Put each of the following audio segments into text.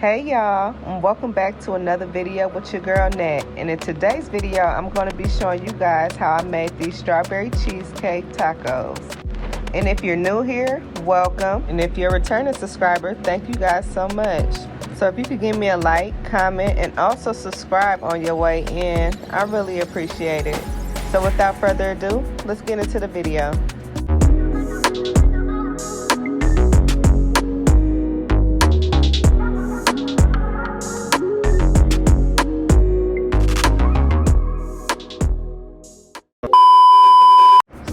Hey y'all, and welcome back to another video with your girl Nat. And in today's video, I'm going to be showing you guys how I made these strawberry cheesecake tacos. And if you're new here, welcome. And if you're a returning subscriber, thank you guys so much. So if you could give me a like, comment, and also subscribe on your way in, I really appreciate it. So without further ado, let's get into the video.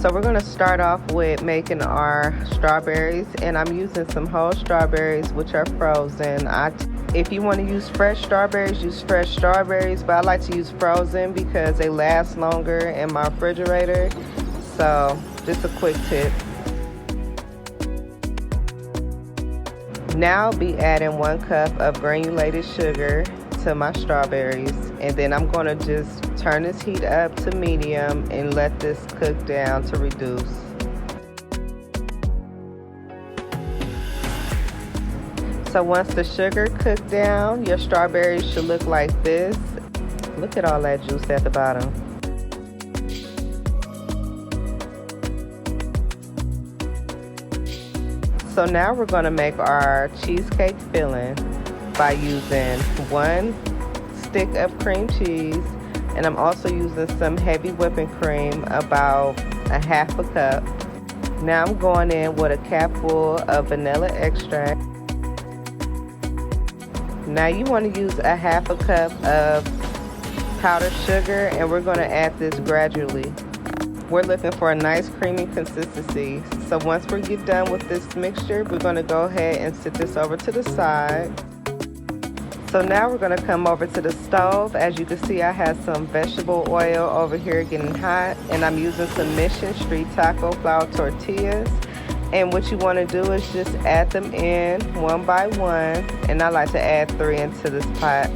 So we're going to start off with making our strawberries, and I'm using some whole strawberries which are frozen. If you want to use fresh strawberries, use fresh strawberries, but I like to use frozen because they last longer in my refrigerator. So just a quick tip. Now I'll be adding 1 cup of granulated sugar to my strawberries, and then I'm going to just turn this heat up to medium and let this cook down to reduce. So once the sugar cooked down, your strawberries should look like this. Look at all that juice at the bottom. So now we're going to make our cheesecake filling by using 1 stick of cream cheese, and I'm also using some heavy whipping cream, about 1/2 cup. Now I'm going in with a cap full of vanilla extract. Now you want to use 1/2 cup of powdered sugar, and we're going to add this gradually. We're looking for a nice creamy consistency. So once we get done with this mixture, we're going to go ahead and set this over to the side. So now we're going to come over to the stove. As you can see, I have some vegetable oil over here getting hot, and I'm using some Mission Street taco flour tortillas. And what you want to do is just add them in one by one, and I like to add 3 into this pot.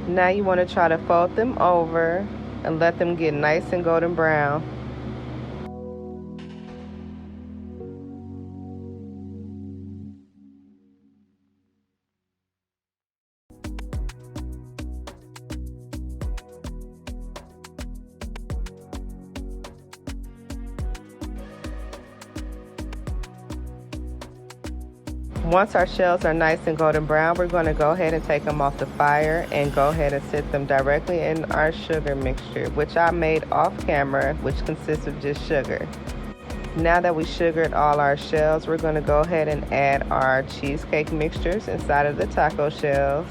Now you want to try to fold them over and let them get nice and golden brown. Once our shells are nice and golden brown, we're going to go ahead and take them off the fire and go ahead and sit them directly in our sugar mixture, which I made off camera, which consists of just sugar. Now that we sugared all our shells, we're going to go ahead and add our cheesecake mixtures inside of the taco shells.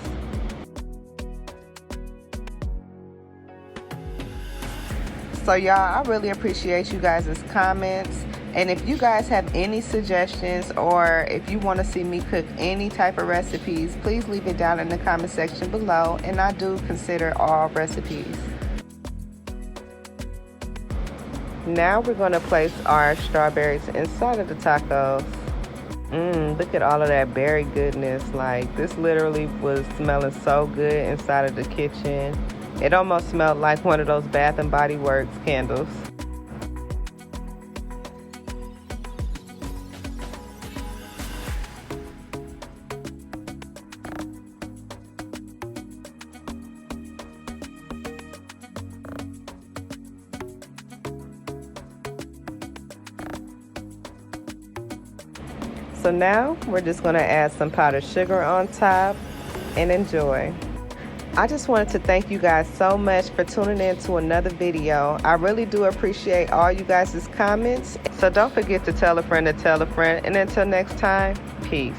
So y'all, I really appreciate you guys' comments. And if you guys have any suggestions, or if you want to see me cook any type of recipes, please leave it down in the comment section below, and I do consider all recipes. Now we're going to place our strawberries inside of the tacos. Look at all of that berry goodness. Like, this literally was smelling so good inside of the kitchen. It almost smelled like one of those Bath and Body Works candles. So now we're just going to add some powdered sugar on top and enjoy. I just wanted to thank you guys so much for tuning in to another video. I really do appreciate all you guys' comments. So don't forget to tell a friend to tell a friend. And until next time, peace.